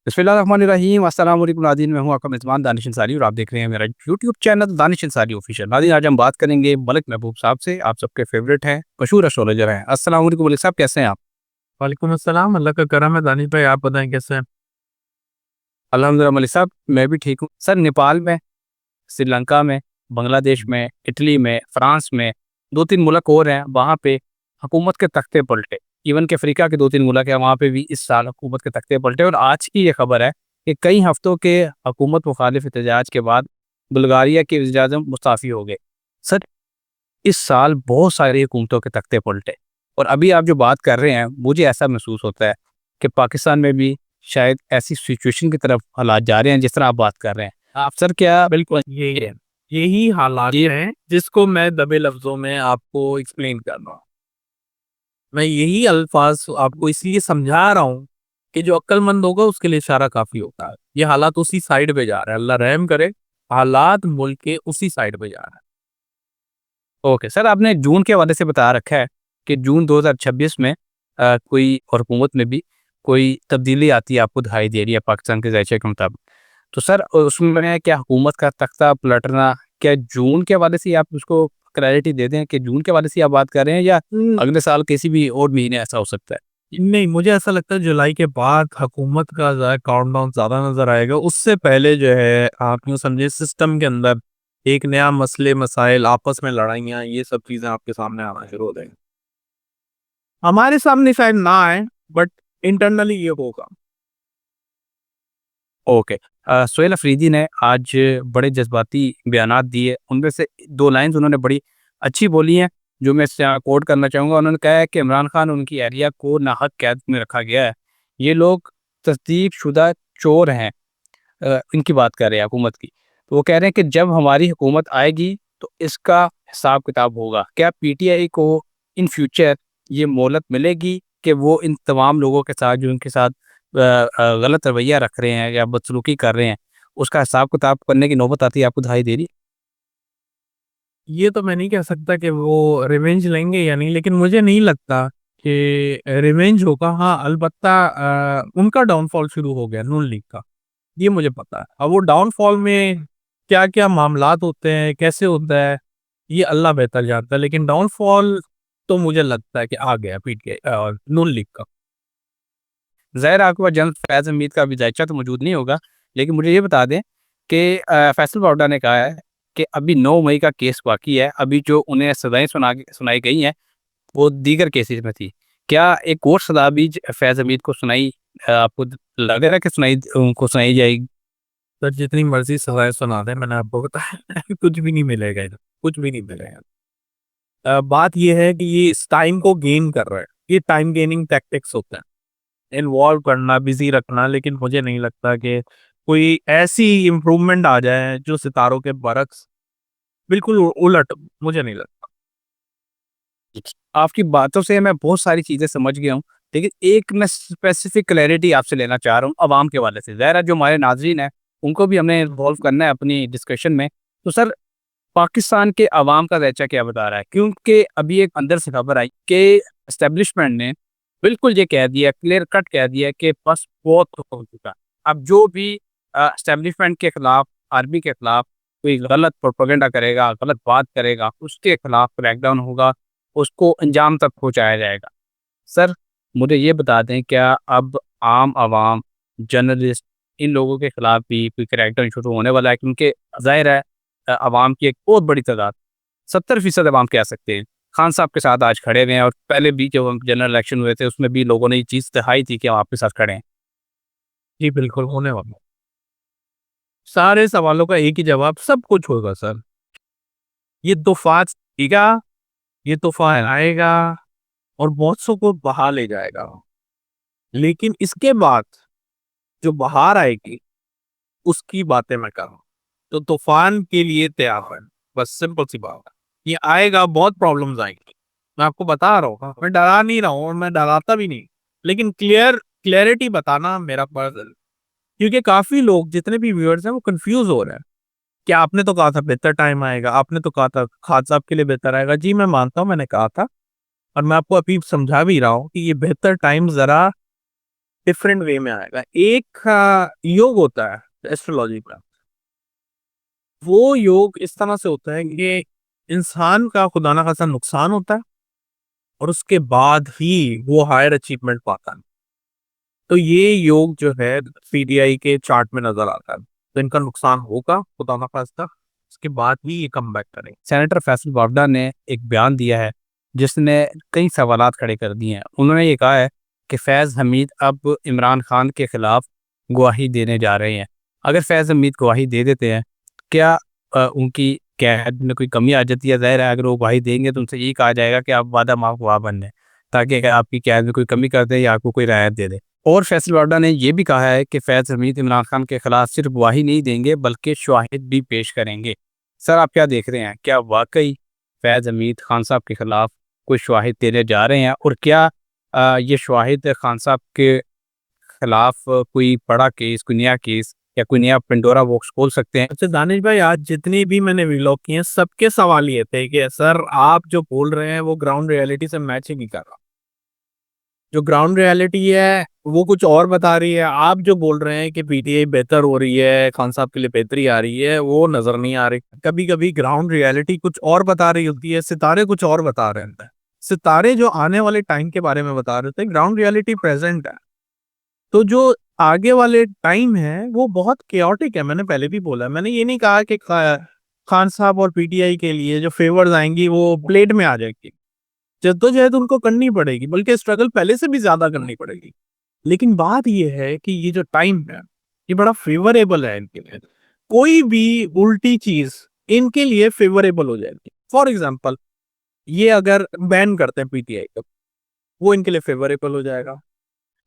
बिस्मिल्लाहिर्रहमानिर्रहीम अस्सलाम वालेकुम नाज़रीन, मैं हूँ आपका मेज़बान दानिश अंसारी और आप देख रहे हैं मेरा YouTube channel Danish Ansari official. नाज़रीन, आज हम बात करेंगे मलिक महबूब साहब से, आप सबके फेवरेट हैं, मशहूर एस्ट्रोलॉजर हैं। अस्सलाम वालेकुम मलिक साहब, कैसे हैं आप? वालेकुम अस्सलाम, अल्लाह का करम है दानिश भाई, आप बताएँ कैसे हैं? अल्हम्दुलिल्लाह मलिक साहब, मैं भी ठीक हूँ। सर, नेपाल में, श्रीलंका में, बांग्लादेश में, इटली में, फ्रांस में 2-3 मुल्क और हैं, वहाँ पे हुकूमत के तख्ते पलटे। इवन के अफ्रीका के 2-3 मुल्क हैं, वहाँ पे भी इस साल हुकूमत के तख्ते पलटे और आज की ये खबर है कि कई हफ्तों के हुकूमत मुखालिफ एहतजाज के बाद बुल्गारिया के वज़ीर-ए-आज़म मुस्ताफ़ी हो गए। सर, इस साल बहुत सारी हुकूमतों के तख्ते पलटे और अभी आप जो बात कर रहे हैं, मुझे ऐसा महसूस होता है कि पाकिस्तान में भी शायद ऐसी सिचुएशन की तरफ हालात जा रहे हैं जिस तरह आप बात कर रहे हैं। आप सर क्या बिल्कुल, यही है। यही हालात ये हैं जिसको मैं दबे लफ्ज़ों में आपको एक्सप्लेन कर रहा हूँ। मैं यही अल्फ़ाज़ आपको इसलिए समझा रहा हूँ कि जो अक्लमंद होगा उसके लिए इशारा काफ़ी होता है। ये हालात उसी साइड पे जा रहा है, अल्लाह रहम करे, हालात मुल्क के उसी साइड पे जा रहा है। ओके सर, आपने जून के हवाले से बता रखा है कि जून 2026 में कोई और हुकूमत में भी कोई तब्दीली आती है, आपको दिखाई दे रही है पाकिस्तान के ज़ायचे के मुताबिक। तो सर, उसमें क्या हुकूमत का तख्ता पलटना, क्या जून के हवाले से ही आप उसको क्लैरिटी दे दें कि जून के हवाले से ही आप बात कर रहे हैं या अगले साल किसी भी और महीने ऐसा हो सकता है? नहीं, मुझे ऐसा लगता है जुलाई के बाद हुकूमत का काउंटडाउन ज़्यादा नज़र आएगा। उससे पहले जो है आप यूँ समझिए सिस्टम के अंदर एक नया मसले-मसाइल, आपस में लड़ाइयाँ, ये सब चीज़ें आपके सामने आना शुरू हो जाएँगी। हमारे सामने शायद ना आए, बट इंटरनली ये होगा। ओके। सोहेल अफरीदी ने आज बड़े जज़्बाती बयानात दिए, उनमें से 2 लाइन्स उन्होंने बड़ी अच्छी बोली हैं, जो मैं इससे कोट करना चाहूँगा। उन्होंने कहा है कि इमरान खान और उनकी एहलिया को नाहक कैद में रखा गया है। ये लोग तस्दीकशुदा चोर हैं। इनकी बात कर रहे हैं हुकूमत की। तो वो कह रहे हैं कि जब हमारी हुकूमत आएगी, तो इसका हिसाब-किताब होगा। क्या पीटीआई को इन फ्यूचर ये मोहलत मिलेगी कि वो इन तमाम लोगों के साथ जो उनके साथ गलत रवैया रख रहे हैं या बदसलूकी कर रहे हैं, उसका हिसाब-किताब करने की नौबत आती है, आपको दिखाई दे रही है? ये तो मैं नहीं कह सकता कि वो रिवेंज लेंगे या नहीं, लेकिन मुझे नहीं लगता कि रिवेंज होगा। हाँ, अलबत्ता उनका डाउनफॉल शुरू हो गया नून लीग का, ये मुझे पता है। अब वो डाउनफॉल में क्या-क्या मामलात होते हैं, कैसे होता है, ये अल्लाह बेहतर जानता है, लेकिन डाउनफॉल तो मुझे लगता है कि आ गया पीटीआई और नून लीग का। ज़ाहिर है आपके पास जनरल फैज़ हमीद का अभी ज़ायचा तो मौजूद नहीं होगा, लेकिन मुझे ये बता दें कि फैसल पाउडा ने कहा है कि अभी 9 मई का केस बाकी है, अभी जो उन्हें सज़ाएँ सुनाई गई हैं, वो दीगर केसेस में थी। क्या एक और सज़ा भी फैज़ हमीद को सुनाई आपको लग रहा है कि उनको सुनाई जाएगी? सर जितनी मर्ज़ी सज़ाएँ सुना दें, मैंने आपको बताया कुछ भी नहीं मिलेगा इधर, कुछ भी नहीं मिलेगा। बात ये है कि ये इस टाइम को गेन कर रहा है, ये टाइम गेनिंग टैक्टिक्स होता है। इन्वॉल्व करना, बिज़ी रखना, लेकिन मुझे नहीं लगता कि कोई ऐसी इम्प्रूवमेंट आ जाए जो सितारों के बरक्स बिल्कुल उलट, मुझे नहीं लगता। आपकी बातों से मैं बहुत सारी चीज़ें समझ गया हूँ, लेकिन एक मैं स्पेसिफिक क्लैरिटी आपसे लेना चाह रहा हूँ अवाम के हवाले से। ज़ाहिर है जो हमारे नाज़रीन हैं, उनको भी हमने इन्वॉल्व करना है अपनी डिस्कशन में। तो सर, पाकिस्तान के अवाम का ज़ायचा क्या बता रहा है? क्योंकि अभी एक अंदर से खबर आई कि एस्टेब्लिशमेंट ने बिल्कुल ये कह दिया, क्लियर कट कह दिया कि बस बहुत हो चुका। अब जो भी एस्टेब्लिशमेंट के खिलाफ, आर्मी के खिलाफ कोई गलत प्रोपेगेंडा करेगा, गलत बात करेगा, उसके खिलाफ क्रैकडाउन होगा, उसको अंजाम तक पहुँचाया जाएगा। सर, मुझे ये बता दें, क्या अब आम आवाम, जर्नलिस्ट, इन लोगों के खिलाफ भी कोई क्रैकडाउन शुरू होने वाला है? क्योंकि ज़ाहिर है अवाम की एक बहुत बड़ी तादाद, 70% अवाम कह सकते हैं, खान साहब के साथ आज खड़े हुए हैं और पहले भी जब हम जनरल इलेक्शन हुए थे, उसमें भी लोगों ने ये चीज़ दिखाई थी कि हम आपके साथ खड़े हैं। जी, बिल्कुल होने वाला है। सारे सवालों का एक ही जवाब, सब कुछ होगा सर। ये तूफ़ान आएगा, ये तूफ़ान आएगा और बहुत सौ को बहा ले जाएगा। लेकिन इसके बाद जो बहार आएगी, उसकी बातें मैं कर रहा हूँ। तो तूफ़ान के लिए तैयार रहें, बस सिंपल सी बात है। ये आएगा, बहुत प्रॉब्लम्स आएँगी। मैं आपको बता रहा हूँ, हाँ, मैं डरा नहीं रहा हूँ और मैं डराता भी नहीं। लेकिन क्लैरिटी बताना मेरा फर्ज़ है। क्योंकि काफ़ी लोग जितने भी व्यूअर्स हैं वो कन्फ्यूज़ हो रहे हैं कि आपने तो कहा था बेहतर टाइम आएगा, आपने तो कहा था खान साहब के लिए बेहतर आएगा। जी, मैं मानता हूँ मैंने कहा था और मैं आपको अभी समझा भी रहा हूँ कि ये बेहतर टाइम ज़रा डिफरेंट वे में आएगा। एक योग होता है एस्ट्रोलॉजी का, वो योग इस तरह से होता है कि इंसान का खुदा ना खासा नुकसान होता है और उसके बाद ही वो हायर अचीवमेंट पाता है। तो ये योग जो है पीटीआई के चार्ट में नजर आता है, तो इनका नुकसान होगा खुदा ना खास्ता, उसके बाद ही ये कम बैक करेंगे। सेनेटर फैसल वावडा ने एक बयान दिया है जिसने कई सवालात खड़े कर दिए हैं। उन्होंने ये कहा है कि फैज़ हमीद अब इमरान खान के खिलाफ गवाही देने जा रहे हैं। अगर फैज़ हमीद गवाही दे देते हैं, क्या उनकी कैद में कोई कमी आ जाती है? ज़ाहिर है अगर वो गवाही देंगे तो उनसे यही कहा जाएगा कि आप वादा माफ गवाह बन लें, ताकि अगर आपकी कैद में कोई कमी कर दे या आपको कोई रियायत दे दे। और फैसल वावडा ने यह भी कहा है कि फैज़ हमीद इमरान खान के खिलाफ सिर्फ गवाही नहीं देंगे बल्कि शवाहिद भी पेश करेंगे। सर आप क्या देख रहे हैं, क्या वाकई फैज़ हमीद खान साहब के खिलाफ कोई शवाहिद देने जा रहे हैं? और क्या ये शवाहिद खान साहब के खिलाफ कोई बड़ा केस, कोई नया केस या कोई नया पेंडोरा बॉक्स खोल सकते हैं? अच्छा दानिश भाई, आज जितनी भी मैंने व्लॉग किए हैं सबके सवाल ये थे कि सर आप जो बोल रहे हैं वो ग्राउंड रियलिटी से मैच ही नहीं कर रहा। जो ग्राउंड रियलिटी है वो कुछ और बता रही है, आप जो बोल रहे हैं कि पीटीआई बेहतर हो रही है, खान साहब के लिए बेहतरी आ रही है, वो नजर नहीं आ रही। कभी कभी ग्राउंड रियलिटी कुछ और बता रही होती है, सितारे कुछ और बता रहे होते हैं। सितारे जो आने वाले टाइम के बारे में बता रहे थे, ग्राउंड रियलिटी प्रेजेंट है। तो जो आगे वाले टाइम है वो बहुत केओटिक है। मैंने पहले भी बोला, मैंने ये नहीं कहा कि खान साहब और पीटीआई के लिए जो फेवर्स आएंगी वो प्लेट में आ जाएगी। जद्दोजहद उनको करनी पड़ेगी, बल्कि स्ट्रगल पहले से भी ज्यादा करनी पड़ेगी। लेकिन बात ये है कि ये जो टाइम है ये बड़ा फेवरेबल है इनके लिए। कोई भी उल्टी चीज इनके लिए फेवरेबल हो जाएगी। फॉर एग्जाम्पल, ये अगर बैन करते हैं पीटीआई को, वो इनके लिए फेवरेबल हो जाएगा।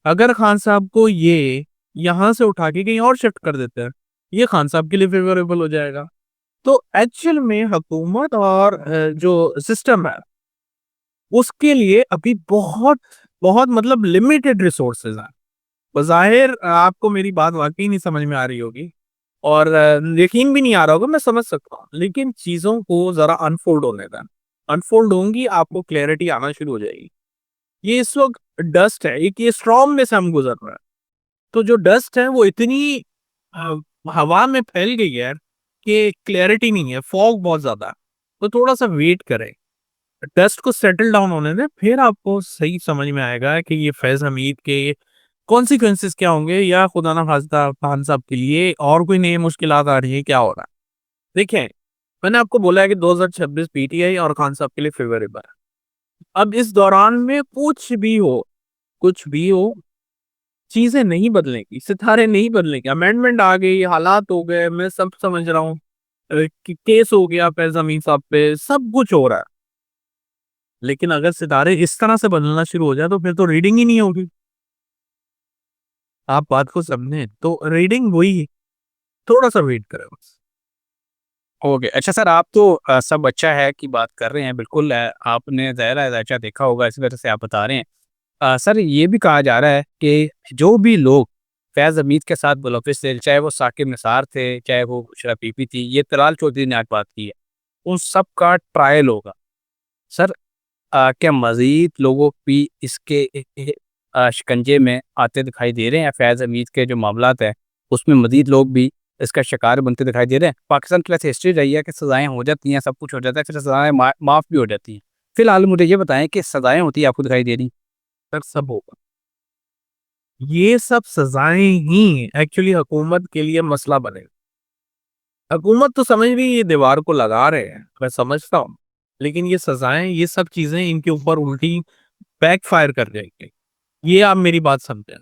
अगर खान साहब को ये यहां से उठा के कहीं और शिफ्ट कर देते हैं, ये खान साहब के लिए फेवरेबल हो जाएगा। तो एक्चुअल में हुकूमत और जो सिस्टम है उसके लिए अभी बहुत बहुत मतलब लिमिटेड रिसोर्सेज हैं। बज़ाहिर आपको मेरी बात वाकई नहीं समझ में आ रही होगी और यकीन भी नहीं आ रहा होगा, मैं समझ सकता हूँ। लेकिन चीजों को जरा अनफोल्ड होने दें, अनफोल्ड होंगी आपको क्लैरिटी आना शुरू हो जाएगी। ये इस वक्त डस्ट है, एक ये स्ट्रॉम में से हम गुजर रहे हैं। तो जो डस्ट है वो इतनी अ, हवा में फैल गई है कि क्लैरिटी नहीं है, फॉग बहुत ज्यादा है। तो थोड़ा सा वेट करें, डस्ट को सेटल डाउन होने दें, फिर आपको सही समझ में आएगा कि ये फैज हमीद के कॉन्सिक्वेंसेस क्या होंगे, या खुदा ना खास्ता खान साहब के लिए और कोई नई मुश्किलात आ रही है, क्या हो रहा है। देखें, मैंने आपको बोला है कि 2026 पीटीआई और खान साहब के लिए फेवरेबल है। अब इस दौरान में कुछ भी हो, चीजें नहीं बदलेंगी, सितारे नहीं बदलेंगे। अमेंडमेंट आ गई, हालात हो गए, मैं सब समझ रहा हूँ, केस हो गया फैज हमीद साहब पे, सब कुछ हो रहा है। लेकिन अगर सितारे इस तरह से बदलना शुरू हो जाए तो फिर तो रीडिंग ही नहीं होगी। आप बात को समझें तो रीडिंग वही, थोड़ा सा वेट करें बस। ओके, अच्छा सर, आप तो सब अच्छा है कि बात कर रहे हैं, बिल्कुल आपने ज़ाहिर अच्छा देखा होगा, इस वजह से आप बता रहे हैं। सर ये भी कहा जा रहा है कि जो भी लोग फैज़ हमीद के साथ मुलविस थे, चाहे वो साकिब निसार थे, चाहे वो बुशरा बीबी थी, ये तलाल चौधरी ने आज बात की है, उन सब का ट्रायल होगा। सर क्या मज़ीद लोगों भी इसके शिकंजे में आते दिखाई दे रहे हैं? फैज़ हमीद के जो मामलात है उसमें मज़ीद लोग भी इसका शिकार बनते दिखाई दे रहे हैं? पाकिस्तान की वैसे हिस्ट्री रही है कि सज़ाएँ हो जाती हैं, सब कुछ हो जाता है, फिर सज़ाएँ माफ़ भी हो जाती हैं। फिलहाल मुझे ये बताएं कि सज़ाएँ होती है आपको दिखाई दे रही? सर सब होगा, ये सब सजाएं ही एक्चुअली हुकूमत के लिए मसला बनेगा। हुकूमत तो समझ रही है ये दीवार को लगा रहे हैं, मैं समझता हूँ। लेकिन ये सजाएं, ये सब चीजें इनके ऊपर उल्टी बैक फायर कर जाएंगे। ये आप मेरी बात समझें,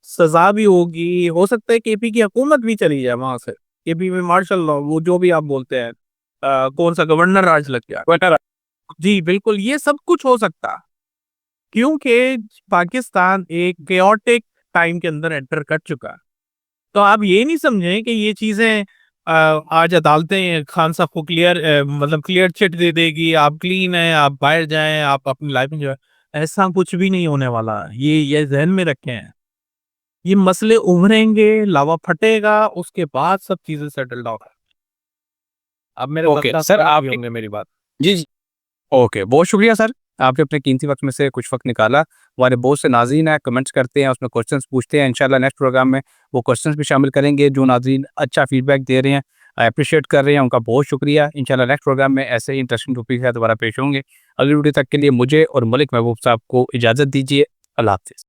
सजा भी होगी, हो सकता है केपी की हुकूमत भी चली जाए वहां से, केपी में मार्शल लॉ, वो जो भी आप बोलते हैं, कौन सा गवर्नर राज लग गया, जी बिल्कुल, ये सब कुछ हो सकता है। क्योंकि पाकिस्तान एक केओटिक टाइम के अंदर एंटर कर चुका है। तो आप ये नहीं समझें कि ये चीजें आज अदालतें खान साहब को मतलब क्लियर चिट दे देगी, आप क्लीन है, आप बाहर जाएं, आप अपनी लाइफ में जो है, ऐसा कुछ भी नहीं होने वाला। ये जहन में रखें हैं। ये मसले उभरेंगे, लावा फटेगा, उसके बाद सब चीजें सेटल डाउन। अब मेरे ओके बंदा सर, समझ भी आपकी होंगे मेरी बात। जी, जी। ओके, बहुत शुक्रिया सर, आपने अपने कीमती वक्त में से कुछ वक्त निकाला हमारे बहुत से नाज़रीन हैं, कमेंट्स करते हैं, उसमें क्वेश्चंस पूछते हैं। इंशाल्लाह नेक्स्ट प्रोग्राम में वो क्वेश्चंस भी शामिल करेंगे। जो नाज़रीन अच्छा फीडबैक दे रहे हैं, अप्रिशिएट कर रहे हैं, उनका बहुत शुक्रिया। इंशाल्लाह नेक्स्ट प्रोग्राम में ऐसे ही इंटरेस्टिंग टॉपिक के साथ दोबारा पेश होंगे। अगली वीडियो तक के लिए मुझे और मलिक महबूब साहब को इजाज़त दीजिए। अल्लाह हाफ़िज़।